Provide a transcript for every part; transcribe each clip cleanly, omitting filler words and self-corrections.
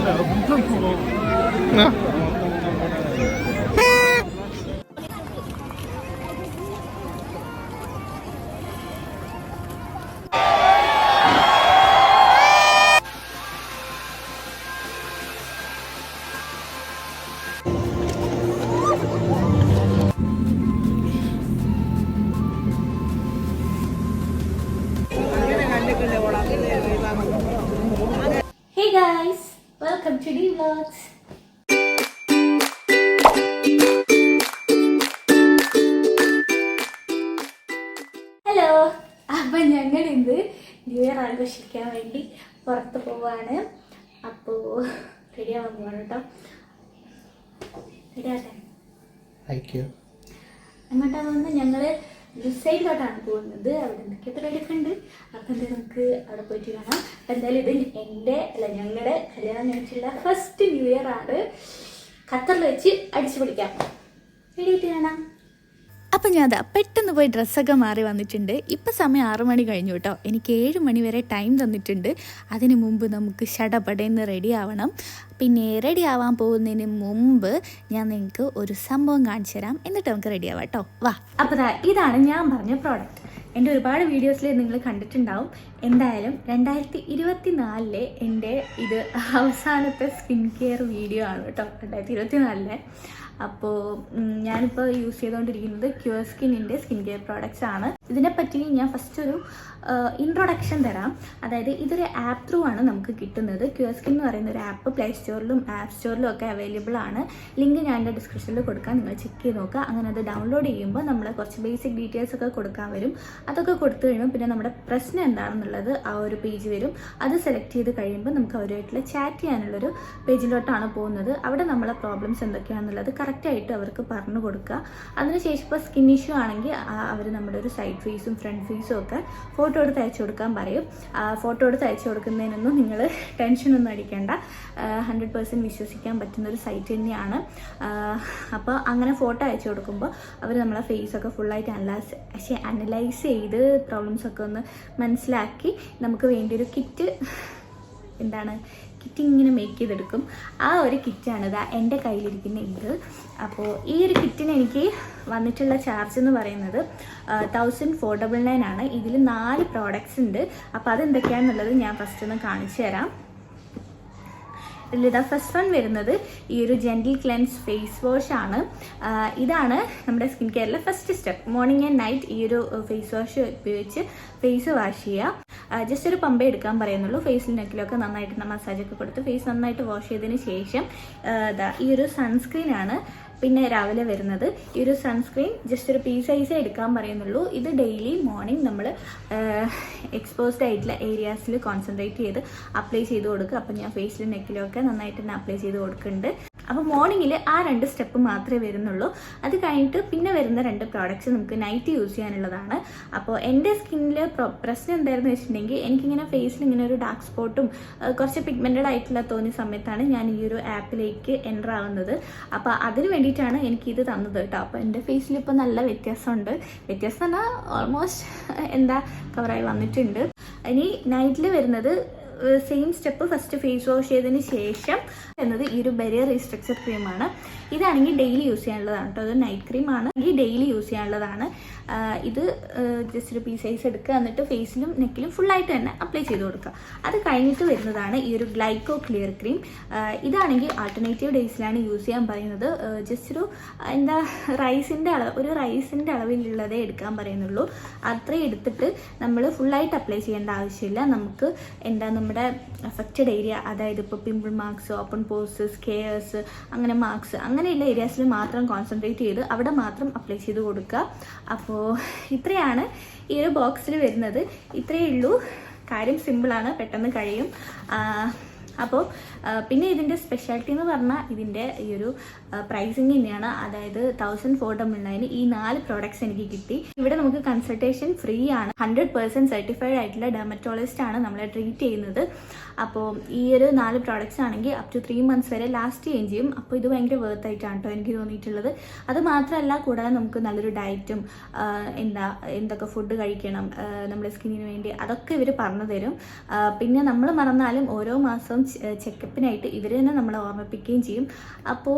Hey guys, welcome to D Vlogs. Hello, അപ്പം ഞങ്ങൾ ഇന്ന് ന്യൂ ഇയർ ആഘോഷിക്കാൻ വേണ്ടി പുറത്ത് പോവാണ്. അപ്പോൾ റെഡി ആവാൻ പോവാണ് കേട്ടോ. റെഡി ആട്ടെ. അങ്ങോട്ടാണ് വന്ന് ഞങ്ങൾ ലുസൈലോട്ടാണ് പോകുന്നത്. അവിടെ എന്തൊക്കെയൊക്കെ റെഡിയൊക്കെ ഉണ്ട്. അപ്പം എന്തായാലും നമുക്ക് അവിടെ പോയിട്ട് കാണാം. അപ്പം എന്തായാലും ഇത് ഞങ്ങളുടെ കല്യാണം കഴിച്ചുള്ള ഫസ്റ്റ് ന്യൂ ഇയർ ആണ്. ഖത്തറിൽ വെച്ച് അടിച്ചു പിടിക്കാം. റെഡിയായിട്ട് കാണാം. അപ്പം ഞാൻ പെട്ടെന്ന് പോയി ഡ്രസ്സൊക്കെ മാറി വന്നിട്ടുണ്ട്. ഇപ്പം സമയം 6 മണി കഴിഞ്ഞു കേട്ടോ. എനിക്ക് 7 മണി വരെ ടൈം തന്നിട്ടുണ്ട്. അതിന് മുമ്പ് നമുക്ക് ഷടപടേന്ന് റെഡി ആവണം. പിന്നെ റെഡി ആവാൻ പോകുന്നതിന് മുമ്പ് ഞാൻ നിങ്ങൾക്ക് ഒരു സംഭവം കാണിച്ചു തരാം. എന്നിട്ട് നമുക്ക് റെഡി ആവാം കേട്ടോ. വാ. അപ്പോൾ ഇതാണ് ഞാൻ പറഞ്ഞ പ്രോഡക്റ്റ്. എൻ്റെ ഒരുപാട് വീഡിയോസിൽ നിങ്ങൾ കണ്ടിട്ടുണ്ടാവും. എന്തായാലും 2024 എൻ്റെ ഇത് അവസാനത്തെ സ്കിൻ കെയർ വീഡിയോ ആണ് കേട്ടോ. 2024. അപ്പോൾ ഞാനിപ്പോൾ യൂസ് ചെയ്തുകൊണ്ടിരിക്കുന്നത് ക്യൂർ സ്കിന്നിൻ്റെ സ്കിൻ കെയർ പ്രോഡക്റ്റ്സ് ആണ്. ഇതിനെപ്പറ്റി ഞാൻ ഫസ്റ്റ് ഒരു ഇൻട്രൊഡക്ഷൻ തരാം. അതായത് ഇതൊരു ആപ്പ് ത്രൂ ആണ് നമുക്ക് കിട്ടുന്നത്. ക്യൂർ സ്കിൻ എന്ന് പറയുന്ന ഒരു ആപ്പ് പ്ലേ സ്റ്റോറിലും ആപ്പ് സ്റ്റോറിലും ഒക്കെ അവൈലബിൾ ആണ്. ലിങ്ക് ഞാൻ എൻ്റെ ഡിസ്ക്രിപ്ഷനിൽ കൊടുക്കാം. നിങ്ങൾ ചെക്ക് ചെയ്ത് നോക്കുക. അങ്ങനെ അത് ഡൗൺലോഡ് ചെയ്യുമ്പോൾ നമ്മൾ കുറച്ച് ബേസിക് ഡീറ്റെയിൽസ് ഒക്കെ കൊടുക്കാൻ വരും. അതൊക്കെ കൊടുത്തു കഴിയുമ്പോൾ പിന്നെ നമ്മുടെ പ്രശ്നം എന്താണെന്നുള്ളത് ആ ഒരു പേജ് വരും. അത് സെലക്ട് ചെയ്ത് കഴിയുമ്പോൾ നമുക്ക് അവരുമായിട്ടുള്ള ചാറ്റ് ചെയ്യാനുള്ളൊരു പേജിലോട്ടാണ് പോകുന്നത്. അവിടെ നമ്മളെ പ്രോബ്ലംസ് എന്തൊക്കെയാണെന്നുള്ളത് കറക്റ്റായിട്ട് അവർക്ക് പറഞ്ഞു കൊടുക്കുക. അതിനുശേഷം ഇപ്പോൾ സ്കിൻ ഇഷ്യൂ ആണെങ്കിൽ അവർ നമ്മുടെ ഒരു സൈഡ് ഫേസും ഫ്രണ്ട് ഫേസും ഒക്കെ ഫോട്ടോ എടുത്ത് അയച്ചു കൊടുക്കാൻ പറയും. ഫോട്ടോ എടുത്ത് അയച്ചു കൊടുക്കുന്നതിനൊന്നും നിങ്ങൾ ടെൻഷനൊന്നും അടിക്കേണ്ട. 100% വിശ്വസിക്കാൻ പറ്റുന്നൊരു സൈറ്റ് തന്നെയാണ്. അപ്പോൾ അങ്ങനെ ഫോട്ടോ അയച്ചു കൊടുക്കുമ്പോൾ അവർ നമ്മളെ ഫേസൊക്കെ ഫുള്ളായിട്ട് അനലൈസ് ചെയ്ത് പ്രോബ്ലംസൊക്കെ ഒന്ന് മനസ്സിലാക്കി നമുക്ക് വേണ്ടിയൊരു കിറ്റ് ഇങ്ങനെ മേക്ക് ചെയ്തെടുക്കും. ആ ഒരു കിറ്റാണിത് എൻ്റെ കയ്യിലിരിക്കുന്ന ഇത്. അപ്പോൾ ഈ ഒരു കിറ്റിന് എനിക്ക് വന്നിട്ടുള്ള ചാർജ് എന്ന് പറയുന്നത് 1499 ആണ്. ഇതിൽ 4 പ്രോഡക്റ്റ്സ് ഉണ്ട്. അപ്പോൾ അതെന്തൊക്കെയാണെന്നുള്ളത് ഞാൻ ഫസ്റ്റ് ഒന്ന് കാണിച്ചു തരാം. ഇതിലിതാ ഫസ്റ്റ് വൺ വരുന്നത് ഈ ഒരു ജെന്റിൽ ക്ലെൻസ് ഫേസ് വാഷ് ആണ്. ഇതാണ് നമ്മുടെ സ്കിൻ കെയറിലെ first step. Morning and night ഈ ഒരു ഫേസ് വാഷ് ഉപയോഗിച്ച് ഫേസ് വാഷ് ചെയ്യുക. ജസ്റ്റ് ഒരു പമ്പേ എടുക്കാൻ പറയുന്നുള്ളൂ. ഫേസിൽ നെക്കിലൊക്കെ നന്നായിട്ട് മസാജൊക്കെ കൊടുത്ത് ഫേസ് നന്നായിട്ട് വാഷ് ചെയ്തതിന് ശേഷം ഈ ഒരു സൺസ്ക്രീൻ ആണ് പിന്നെ രാവിലെ വരുന്നത്. ഈ ഒരു സൺസ്ക്രീൻ ജസ്റ്റ് ഒരു പീസ് സൈസേ എടുക്കാൻ പറയുന്നുള്ളൂ. ഇത് ഡെയിലി മോർണിംഗ് നമ്മൾ എക്സ്പോസ്ഡ് ആയിട്ടുള്ള ഏരിയാസിൽ കോൺസെൻട്രേറ്റ് ചെയ്ത് അപ്ലൈ ചെയ്ത് കൊടുക്കുക. അപ്പം ഞാൻ ഫേസിലും നെക്കിലൊക്കെ നന്നായിട്ട് തന്നെ അപ്ലൈ ചെയ്ത് കൊടുക്കുന്നുണ്ട്. അപ്പോൾ മോർണിംഗിൽ ആ 2 സ്റ്റെപ്പ് മാത്രമേ വരുന്നുള്ളൂ. അത് കഴിഞ്ഞിട്ട് പിന്നെ വരുന്ന 2 പ്രോഡക്റ്റ്സ് നമുക്ക് നൈറ്റ് യൂസ് ചെയ്യാനുള്ളതാണ്. അപ്പോൾ എൻ്റെ സ്കിന്നിൽ പ്രശ്നം എന്തായിരുന്നു വെച്ചിട്ടുണ്ടെങ്കിൽ എനിക്കിങ്ങനെ ഫേസിൽ ഇങ്ങനെ ഒരു ഡാർക്ക് സ്പോട്ടും കുറച്ച് പിഗ്മെൻറ്റഡ് ആയിട്ടുള്ള തോന്നിയ സമയത്താണ് ഞാൻ ഈ ഒരു ആപ്പിലേക്ക് എൻ്റർ ആവുന്നത്. അപ്പോൾ അതിന് വേണ്ടിയിട്ടാണ് എനിക്കിത് തന്നത് കേട്ടോ. അപ്പോൾ എൻ്റെ ഫേസിൽ ഇപ്പോൾ നല്ല വ്യത്യാസമുണ്ട്. വ്യത്യാസം പറഞ്ഞാൽ ഓൾമോസ്റ്റ് കവറായി വന്നിട്ടുണ്ട്. ഇനി നൈറ്റിൽ വരുന്നത് same step. First phase wash ചെയ്തതിന് ശേഷം എന്നത് ഈ ഒരു ബരിയർ റീസ്ട്രക്ചർ ക്രീമാണ്. ഇതാണെങ്കിൽ ഡെയിലി യൂസ് ചെയ്യാനുള്ളതാണ് കേട്ടോ. അത് നൈറ്റ് ക്രീമാണ്. ഈ ഡെയിലി യൂസ് ചെയ്യാനുള്ളതാണ്. ഇത് ജസ്റ്റ് ഒരു പീസ് സൈസ് എടുക്കുക. എന്നിട്ട് ഫേസിലും നെക്കിലും ഫുള്ളായിട്ട് തന്നെ അപ്ലൈ ചെയ്ത് കൊടുക്കുക. അത് കഴിഞ്ഞിട്ട് വരുന്നതാണ് ഈ ഒരു ഗ്ലൈക്കോ ക്ലിയർ ക്രീം. ഇതാണെങ്കിൽ ആൾട്ടർനേറ്റീവ് ഡേയ്സിലാണ് യൂസ് ചെയ്യാൻ പറയുന്നത്. ജസ്റ്റ് ഒരു റൈസിൻ്റെ അളവിലുള്ളതേ എടുക്കാൻ പറയുന്നുള്ളൂ. അത്രയും എടുത്തിട്ട് നമ്മൾ ഫുള്ളായിട്ട് അപ്ലൈ ചെയ്യേണ്ട ആവശ്യമില്ല. നമുക്ക് നമ്മുടെ അഫക്റ്റഡ് ഏരിയ, അതായത് ഇപ്പോൾ പിമ്പിൾ മാർക്സ്, ഓപ്പൺ പോർസ്, സ്കെയേഴ്സ്, അങ്ങനെ മാർക്സ്, അങ്ങനെയുള്ള ഏരിയാസിൽ മാത്രം കോൺസെൻട്രേറ്റ് ചെയ്ത് അവിടെ മാത്രം അപ്ലൈ ചെയ്ത് കൊടുക്കുക. അപ്പോൾ ഇത്രയാണ് ഈ ഒരു ബോക്സിൽ വരുന്നത്. ഇത്രയേ ഉള്ളൂ. കാര്യം സിമ്പിളാണ്, പെട്ടെന്ന് കഴിയും. അപ്പോൾ പിന്നെ ഇതിൻ്റെ സ്പെഷ്യാലിറ്റി എന്ന് പറഞ്ഞാൽ ഇതിൻ്റെ ഈ ഒരു പ്രൈസിങ് തന്നെയാണ്. അതായത് 1499 ഈ 4 പ്രോഡക്ട്സ് എനിക്ക് കിട്ടി. ഇവിടെ നമുക്ക് കൺസൾട്ടേഷൻ ഫ്രീ ആണ്. 100% സർട്ടിഫൈഡ് ആയിട്ടുള്ള ഡെർമറ്റോളജിസ്റ്റ് ആണ് നമ്മളെ ട്രീറ്റ് ചെയ്യുന്നത്. അപ്പോൾ ഈ ഒരു 4 പ്രോഡക്ട്സ് ആണെങ്കിൽ അപ് ടു 3 months വരെ ലാസ്റ്റ് ചെയ്യുകയും ചെയ്യും. അപ്പോൾ ഇത് ഭയങ്കര വർത്ത് ആയിട്ടാണ് കേട്ടോ എനിക്ക് തോന്നിയിട്ടുള്ളത്. അത് മാത്രമല്ല, കൂടാതെ നമുക്ക് നല്ലൊരു ഡയറ്റും എന്തൊക്കെ ഫുഡ് കഴിക്കണം നമ്മുടെ സ്കിന്നിന് വേണ്ടി, അതൊക്കെ ഇവർ പറഞ്ഞു തരും. പിന്നെ നമ്മൾ മറന്നാലും ഓരോ മാസവും ചെക്കപ്പിനായിട്ട് ഇവർ തന്നെ നമ്മളെ ഓർമ്മിപ്പിക്കുകയും ചെയ്യും. അപ്പോൾ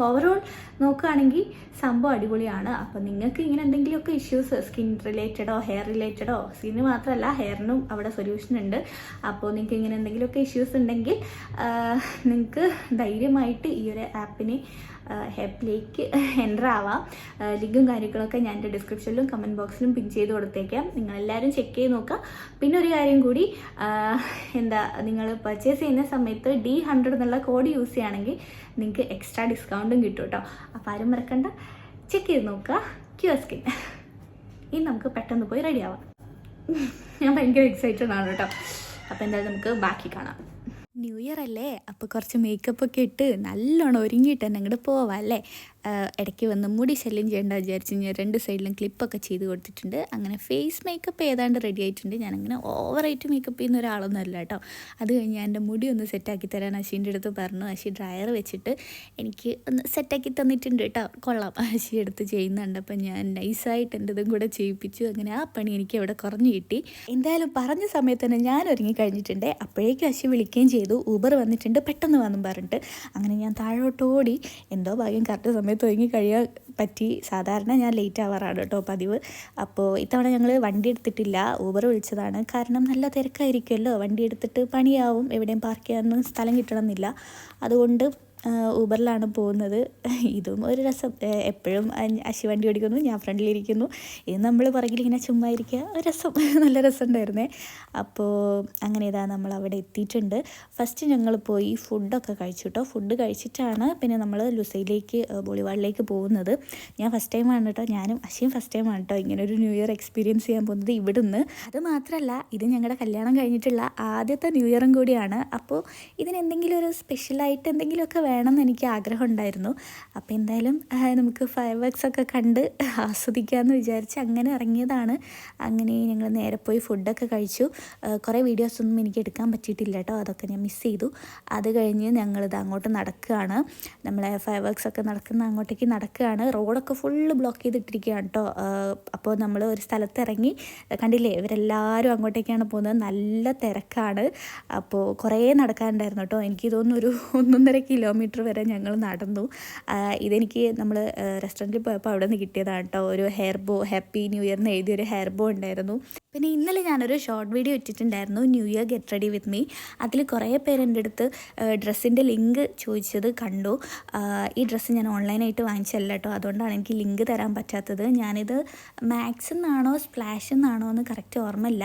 ഓവറോൾ നോക്കുകയാണെങ്കിൽ സംഭവം അടിപൊളിയാണ്. അപ്പോൾ നിങ്ങൾക്ക് ഇങ്ങനെ എന്തെങ്കിലുമൊക്കെ ഇഷ്യൂസ് സ്കിൻ റിലേറ്റഡോ ഹെയർ റിലേറ്റഡോ, സ്കിന്നിന് മാത്രമല്ല ഹെയറിനും അവിടെ സൊല്യൂഷൻ ഉണ്ട്. അപ്പോൾ നിങ്ങൾക്ക് ഇങ്ങനെ എന്തെങ്കിലുമൊക്കെ ഇഷ്യൂസ് ഉണ്ടെങ്കിൽ നിങ്ങൾക്ക് ധൈര്യമായിട്ട് ഈ ഒരു ആപ്പിലേക്ക് എൻ്റർ ആവാം. ലിങ്കും കാര്യങ്ങളൊക്കെ ഞാൻ എൻ്റെ ഡിസ്ക്രിപ്ഷനിലും കമൻറ്റ് ബോക്സിലും പിൻ ചെയ്ത് കൊടുത്തേക്കാം. നിങ്ങളെല്ലാവരും ചെക്ക് ചെയ്ത് നോക്കുക. പിന്നെ ഒരു കാര്യം കൂടി, നിങ്ങൾ പർച്ചേസ് ചെയ്യുന്ന സമയത്ത് D100 എന്നുള്ള കോഡ് യൂസ് ചെയ്യുകയാണെങ്കിൽ നിങ്ങൾക്ക് എക്സ്ട്രാ ഡിസ്കൗണ്ടും കിട്ടും കേട്ടോ. അപ്പോൾ ആരും മറക്കണ്ട, ചെക്ക് ചെയ്ത് നോക്കുക. Cure skin. ഇനി നമുക്ക് പെട്ടെന്ന് പോയി റെഡി ആവാം. ഞാൻ ഭയങ്കര എക്സൈറ്റഡ് ആണ് കേട്ടോ. അപ്പോൾ എന്തായാലും നമുക്ക് ബാക്കി കാണാം. ന്യൂ ഇയർ അല്ലേ, അപ്പോൾ കുറച്ച് മേക്കപ്പൊക്കെ ഇട്ട് നല്ലോണം ഒരുങ്ങിയിട്ട് തന്നെ അങ്ങോട്ട് പോവാം അല്ലേ. ഇടയ്ക്ക് വന്ന് മുടി ശല്യം ചെയ്യേണ്ട വിചാരിച്ച് ഞാൻ 2 സൈഡിലും ക്ലിപ്പൊക്കെ ചെയ്ത് കൊടുത്തിട്ടുണ്ട്. അങ്ങനെ ഫേസ് മേക്കപ്പ് ഏതാണ്ട് റെഡി ആയിട്ടുണ്ട്. ഞാനങ്ങനെ ഓവറായിട്ട് മേക്കപ്പ് ചെയ്യുന്ന ഒരാളൊന്നും അല്ല കേട്ടോ. അത് കഴിഞ്ഞ് ഞാൻ എൻ്റെ മുടി ഒന്ന് സെറ്റാക്കി തരാൻ അശീൻ്റെ അടുത്ത് പറഞ്ഞു. അശി ഡ്രയർ വെച്ചിട്ട് എനിക്ക് ഒന്ന് സെറ്റാക്കി തന്നിട്ടുണ്ട് കേട്ടോ. കൊള്ളാം, അശി എടുത്ത് ചെയ്യുന്നുണ്ട്. അപ്പം ഞാൻ നൈസായിട്ട് എൻ്റെ ഇതും കൂടെ ചെയ്യിപ്പിച്ചു. അങ്ങനെ ആ പണി എനിക്ക് അവിടെ കുറഞ്ഞു കിട്ടി. എന്തായാലും പറഞ്ഞ സമയത്ത് തന്നെ ഞാൻ ഒരുങ്ങി കഴിഞ്ഞിട്ടുണ്ട്. അപ്പോഴേക്കും അശി വിളിക്കുകയും ചെയ്തു, ഊബർ വന്നിട്ടുണ്ട് പെട്ടെന്ന് വന്നും പറഞ്ഞിട്ട്. അങ്ങനെ ഞാൻ താഴോട്ടോടി. എന്തോ ഭാഗ്യം കറക്റ്റ് സമയത്ത് ഒരുങ്ങി കഴിയാൻ പറ്റി. സാധാരണ ഞാൻ ലേറ്റ് ആവാറാണ് കേട്ടോ പതിവ്. അപ്പോൾ ഇത്തവണ ഞങ്ങൾ വണ്ടി എടുത്തിട്ടില്ല, ഊബർ വിളിച്ചതാണ്. കാരണം നല്ല തിരക്കായിരിക്കുമല്ലോ, വണ്ടി എടുത്തിട്ട് പണിയാവും, എവിടെയും പാർക്ക് ചെയ്യാനൊന്നും സ്ഥലം കിട്ടണമെന്നില്ല. അതുകൊണ്ട് ഊബറിലാണ് പോകുന്നത്. ഇതും ഒരു രസം. എപ്പോഴും അശി വണ്ടി ഓടിക്കുന്നു, ഞാൻ ഫ്രണ്ടിലിരിക്കുന്നു. ഇത് നമ്മൾ പുറകിലിങ്ങനെ ചുമ്മാ ഇരിക്കുക, ഒരു രസം. നല്ല രസമുണ്ടായിരുന്നേ. അപ്പോൾ അങ്ങനെ ഇതാ നമ്മൾ അവിടെ എത്തിയിട്ടുണ്ട്. ഫസ്റ്റ് ഞങ്ങൾ പോയി ഫുഡൊക്കെ കഴിച്ചു കേട്ടോ. ഫുഡ് കഴിച്ചിട്ടാണ് പിന്നെ നമ്മൾ ലുസൈലേക്ക് ബോളിവാളിലേക്ക് പോകുന്നത്. ഞാൻ ഫസ്റ്റ് ടൈമാണ് കേട്ടോ, ഞാനും അശിയും ഫസ്റ്റ് ടൈമാണ് കേട്ടോ ഇങ്ങനെ ഒരു ന്യൂ ഇയർ എക്സ്പീരിയൻസ് ചെയ്യാൻ പോകുന്നത് ഇവിടുന്ന്. അത് മാത്രമല്ല, ഇത് ഞങ്ങളുടെ കല്യാണം കഴിഞ്ഞിട്ടുള്ള ആദ്യത്തെ ന്യൂ ഇയറും കൂടിയാണ്. അപ്പോൾ ഇതിനെന്തെങ്കിലും ഒരു സ്പെഷ്യലായിട്ട് എന്തെങ്കിലുമൊക്കെ വേണമെന്ന് എനിക്ക് ആഗ്രഹം ഉണ്ടായിരുന്നു. അപ്പോൾ എന്തായാലും നമുക്ക് ഫയർ വർക്സ് ഒക്കെ കണ്ട് ആസ്വദിക്കാമെന്ന് വിചാരിച്ച് അങ്ങനെ ഇറങ്ങിയതാണ്. അങ്ങനെ ഞങ്ങൾ നേരെ പോയി ഫുഡൊക്കെ കഴിച്ചു. കുറേ വീഡിയോസൊന്നും എനിക്ക് എടുക്കാൻ പറ്റിയിട്ടില്ല കേട്ടോ, അതൊക്കെ ഞാൻ മിസ് ചെയ്തു. അത് കഴിഞ്ഞ് ഞങ്ങളിത് അങ്ങോട്ട് നടക്കുകയാണ്. നമ്മളെ ഫയർ വർക്സ് ഒക്കെ നടക്കുന്ന അങ്ങോട്ടേക്ക് നടക്കുകയാണ്. റോഡൊക്കെ ഫുള്ള് ബ്ലോക്ക് ചെയ്തിട്ടിരിക്കുകയാണ് കേട്ടോ. അപ്പോൾ നമ്മൾ ഒരു സ്ഥലത്ത് ഇറങ്ങി, കണ്ടില്ലേ ഇവരെല്ലാവരും അങ്ങോട്ടേക്കാണ് പോകുന്നത്. നല്ല തിരക്കാണ്. അപ്പോൾ കുറേ നടക്കാനുണ്ടായിരുന്നു കേട്ടോ. എനിക്ക് തോന്നുന്നു ഒരു 1.5 കിലോമീറ്റർ വരെ ഞങ്ങൾ നടന്നു. ഇതെനിക്ക് നമ്മൾ റെസ്റ്റോറൻറ്റിൽ പോയപ്പോൾ അവിടെ നിന്ന് കിട്ടിയതാണ് കേട്ടോ. ഒരു hair bow, happy new year എന്ന് എഴുതിയൊരു ഹെയർ ബോ ഉണ്ടായിരുന്നു. പിന്നെ ഇന്നലെ ഞാനൊരു ഷോർട്ട് വീഡിയോ ഇട്ടിട്ടുണ്ടായിരുന്നു, new year get ready with me. അതിൽ കുറേ പേര് എൻ്റെ അടുത്ത് ഡ്രസ്സിൻ്റെ ലിങ്ക് ചോദിച്ചത് കണ്ടു. ഈ ഡ്രസ്സ് ഞാൻ ഓൺലൈനായിട്ട് വാങ്ങിച്ചല്ല കേട്ടോ, അതുകൊണ്ടാണ് എനിക്ക് ലിങ്ക് തരാൻ പറ്റാത്തത്. ഞാനിത് മാക്സ് എന്നാണോ സ്പ്ലാഷ് എന്നാണോ എന്ന് കറക്റ്റ് ഓർമ്മയില്ല.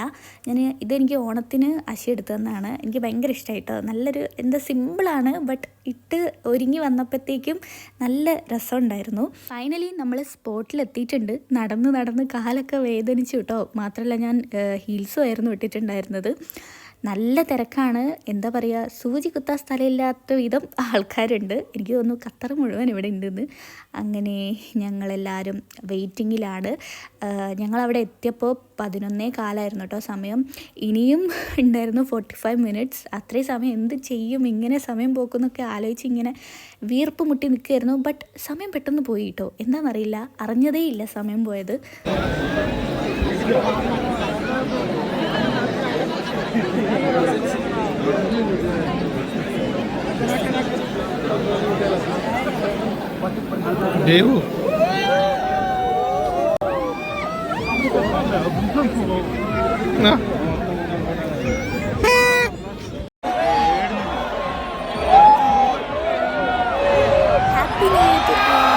ഇതെനിക്ക് ഓണത്തിന് അശി എടുത്തു തന്നതാണ്. എനിക്ക് ഭയങ്കര ഇഷ്ടമായിട്ടോ. നല്ലൊരു സിമ്പിളാണ്, ബട്ട് ഇട്ട് ഒരുങ്ങി വന്നപ്പോഴത്തേക്കും നല്ല രസമുണ്ടായിരുന്നു. ഫൈനലി നമ്മൾ സ്പോട്ടിലെത്തിയിട്ടുണ്ട്. നടന്ന് കാലൊക്കെ വേദനിച്ചു കേട്ടോ. മാത്രമല്ല ഞാൻ ഹീൽസും ആയിരുന്നു ഇട്ടിട്ടുണ്ടായിരുന്നത്. നല്ല തിരക്കാണ്. എന്താ പറയുക, സൂചി കുത്താൻ സ്ഥലമില്ലാത്ത വിധം ആൾക്കാരുണ്ട്. എനിക്ക് തോന്നുന്നു ഖത്തർ മുഴുവൻ ഇവിടെ ഉണ്ടെന്ന്. അങ്ങനെ ഞങ്ങളെല്ലാവരും വെയിറ്റിങ്ങിലാണ്. ഞങ്ങളവിടെ എത്തിയപ്പോൾ 11:15 കേട്ടോ സമയം. ഇനിയും ഉണ്ടായിരുന്നു 45 മിനിറ്റ്സ്. അത്രയും സമയം എന്ത് ചെയ്യും, ഇങ്ങനെ സമയം പോക്കുന്നൊക്കെ ആലോചിച്ച് ഇങ്ങനെ വീർപ്പ് മുട്ടി നിൽക്കുകയായിരുന്നു. ബട്ട് സമയം പെട്ടെന്ന് പോയി കേട്ടോ. എന്താണെന്നറിയില്ല, അറിഞ്ഞതേ ഇല്ല സമയം പോയത്. Devo. No. Happy New Year to all.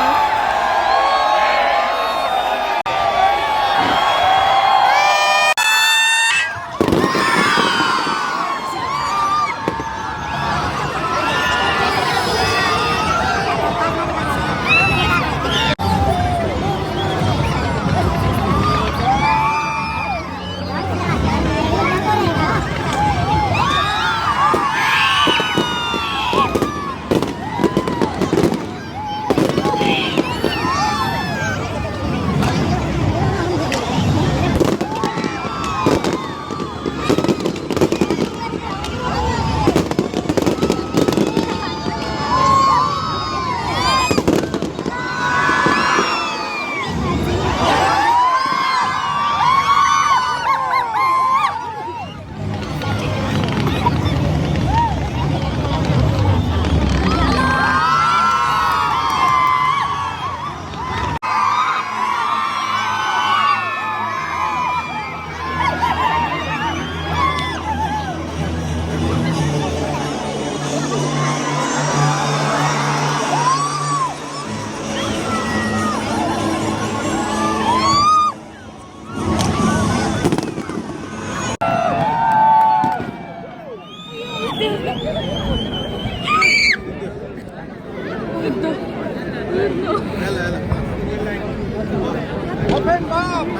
Open bomb!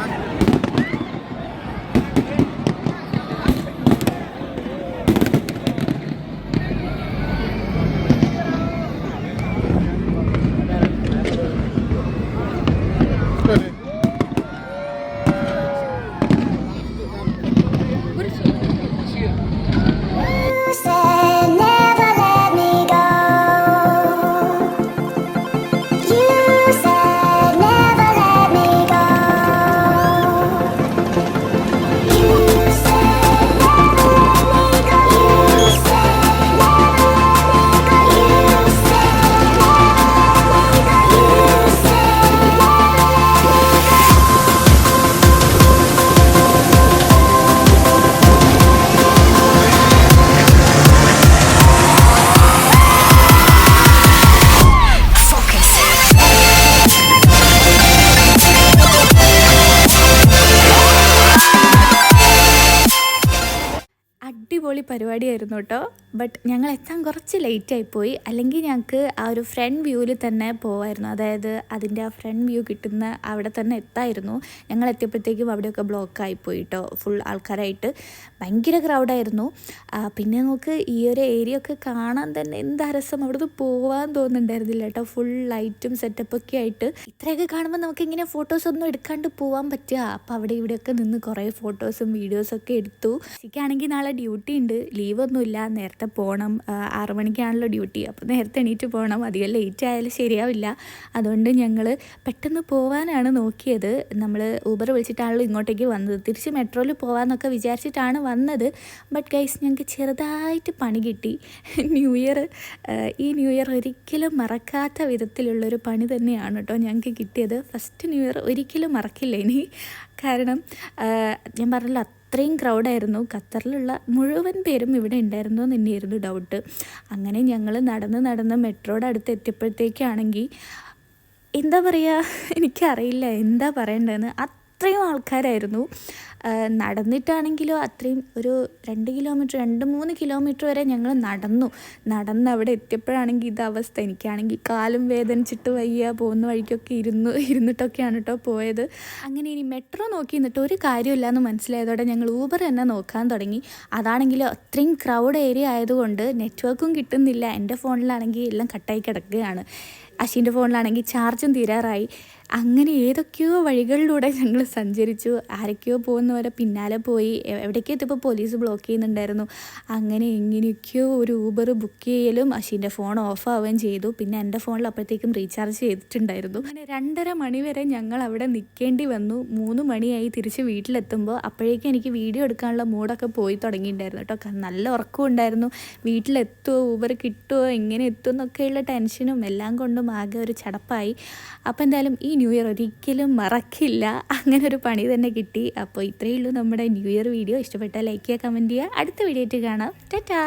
അടിപൊളി പരിപാടിയായിരുന്നു കേട്ടോ. ബട്ട് ഞങ്ങൾ എത്താൻ കുറച്ച് ലേറ്റായിപ്പോയി. അല്ലെങ്കിൽ ഞങ്ങൾക്ക് ആ ഒരു ഫ്രണ്ട് വ്യൂവിൽ തന്നെ പോവായിരുന്നു. അതായത് അതിൻ്റെ ആ ഫ്രണ്ട് വ്യൂ കിട്ടുന്ന അവിടെ തന്നെ എത്തായിരുന്നു. ഞങ്ങൾ എത്തിയപ്പോഴത്തേക്കും അവിടെയൊക്കെ ബ്ലോക്കായിപ്പോയി കേട്ടോ, ഫുൾ ആൾക്കാരായിട്ട്. ഭയങ്കര ക്രൗഡായിരുന്നു. പിന്നെ നമുക്ക് ഈ ഒരു ഏരിയ ഒക്കെ കാണാൻ തന്നെ എന്താ രസം. അവിടുന്ന് പോകാൻ തോന്നുന്നുണ്ടായിരുന്നില്ല കേട്ടോ, ഫുൾ ലൈറ്റും സെറ്റപ്പൊക്കെ ആയിട്ട്. ഇത്രയൊക്കെ കാണുമ്പോൾ നമുക്ക് ഇങ്ങനെ ഫോട്ടോസൊന്നും എടുക്കാണ്ട് പോകാൻ പറ്റുക. അപ്പോൾ അവിടെ ഇവിടെയൊക്കെ നിന്ന് കുറേ ഫോട്ടോസും വീഡിയോസൊക്കെ എടുത്തു. എനിക്കാണെങ്കിൽ നാളെ ഡ്യൂട്ടി ഉണ്ട്, ലീവൊന്നുമില്ല. നേരത്തെ പോകണം, 6 മണിക്കാണല്ലോ ഡ്യൂട്ടി. അപ്പോൾ നേരത്തെ എണീറ്റ് പോകണം. അധികം ലേറ്റ് ആയാലും ശരിയാവില്ല. അതുകൊണ്ട് ഞങ്ങൾ പെട്ടെന്ന് പോകാനാണ് നോക്കിയത്. നമ്മൾ ഊബർ വിളിച്ചിട്ടാണല്ലോ ഇങ്ങോട്ടേക്ക് വന്നത്. തിരിച്ച് മെട്രോയിൽ പോകാമെന്നൊക്കെ വിചാരിച്ചിട്ടാണ് വന്നത്. ബട്ട് ഗൈസ്, ഞങ്ങൾക്ക് ചെറുതായിട്ട് പണി കിട്ടി. ഈ ന്യൂ ഇയർ ഒരിക്കലും മറക്കാത്ത വിധത്തിലുള്ളൊരു പണി തന്നെയാണ് കേട്ടോ ഞങ്ങൾക്ക് കിട്ടിയത്. ഫസ്റ്റ് ന്യൂ ഇയർ ഒരിക്കലും മറക്കില്ല ഇനി. കാരണം ഞാൻ പറഞ്ഞല്ലോ, അത്രയും ക്രൗഡായിരുന്നു. ഖത്തറിലുള്ള മുഴുവൻ പേരും ഇവിടെ ഉണ്ടായിരുന്നു എന്ന് തന്നെയായിരുന്നു ഡൗട്ട്. അങ്ങനെ ഞങ്ങൾ നടന്ന് മെട്രോയുടെ അടുത്ത് എത്തിയപ്പോഴത്തേക്കാണെങ്കിൽ എന്താ പറയുക, എനിക്കറിയില്ല എന്താ പറയേണ്ടതെന്ന്. അത്രയും ആൾക്കാരായിരുന്നു. നടന്നിട്ടാണെങ്കിലോ അത്രയും ഒരു 2-3 കിലോമീറ്റർ വരെ ഞങ്ങൾ നടന്ന് അവിടെ എത്തിയപ്പോഴാണെങ്കിൽ ഇതവസ്ഥ. എനിക്കാണെങ്കിൽ കാലും വേദനിച്ചിട്ട് വയ്യ. പോകുന്ന വഴിക്കൊക്കെ ഇരുന്നിട്ടൊക്കെയാണ് കേട്ടോ പോയത്. അങ്ങനെ ഇനി മെട്രോ നോക്കി നിന്നിട്ട് ഒരു കാര്യമില്ല എന്ന് മനസ്സിലായതോടെ ഞങ്ങൾ ഊബർ തന്നെ നോക്കാൻ തുടങ്ങി. അതാണെങ്കിലും അത്രയും ക്രൗഡ് ഏരിയ ആയതുകൊണ്ട് നെറ്റ്വർക്കും കിട്ടുന്നില്ല. എൻ്റെ ഫോണിലാണെങ്കിൽ എല്ലാം കട്ടായി കിടക്കുകയാണ്. അശ്വിൻ്റെ ഫോണിലാണെങ്കിൽ ചാർജും തീരാറായി. അങ്ങനെ ഏതൊക്കെയോ വഴികളിലൂടെ ഞങ്ങൾ സഞ്ചരിച്ചു. ആരൊക്കെയോ പോകുന്നവരെ പിന്നാലെ പോയി. എവിടേക്കോ എത്തിയപ്പോൾ പോലീസ് ബ്ലോക്ക് ചെയ്യുന്നുണ്ടായിരുന്നു. അങ്ങനെ എങ്ങനെയൊക്കെയോ ഒരു ഊബർ ബുക്ക് ചെയ്യലും അശ്വിൻ്റെ ഫോൺ ഓഫ് ആവുകയും ചെയ്തു. പിന്നെ എൻ്റെ ഫോണിൽ അപ്പോഴത്തേക്കും റീചാർജ് ചെയ്തിട്ടുണ്ടായിരുന്നു. അങ്ങനെ 2:30 മണി വരെ ഞങ്ങൾ അവിടെ നിൽക്കേണ്ടി വന്നു. 3 മണിയായി തിരിച്ച് വീട്ടിലെത്തുമ്പോൾ. അപ്പോഴേക്കും എനിക്ക് വീഡിയോ എടുക്കാനുള്ള മൂഡൊക്കെ പോയി തുടങ്ങിയിട്ടുണ്ടായിരുന്നു കേട്ടോ. നല്ല ഉറക്കം ഉണ്ടായിരുന്നു. വീട്ടിലെത്തുമോ, ഊബർ കിട്ടുമോ, എങ്ങനെ എത്തും എന്നൊക്കെയുള്ള ടെൻഷനും എല്ലാം കൊണ്ടും ആകെ ഒരു ചടപ്പായി. അപ്പോൾ എന്തായാലും ഈ ന്യൂ ഇയർ ഒരിക്കലും മറക്കില്ല. അങ്ങനെ ഒരു പണി തന്നെ കിട്ടി. അപ്പോൾ ഇത്രയേ ഉള്ളൂ നമ്മുടെ ന്യൂ ഇയർ വീഡിയോ. ഇഷ്ടപ്പെട്ടാൽ ലൈക്ക് ചെയ്യുക, കമൻറ്റ് ചെയ്യുക. അടുത്ത വീഡിയോ ആയിട്ട് കാണാം. ടാറ്റാ.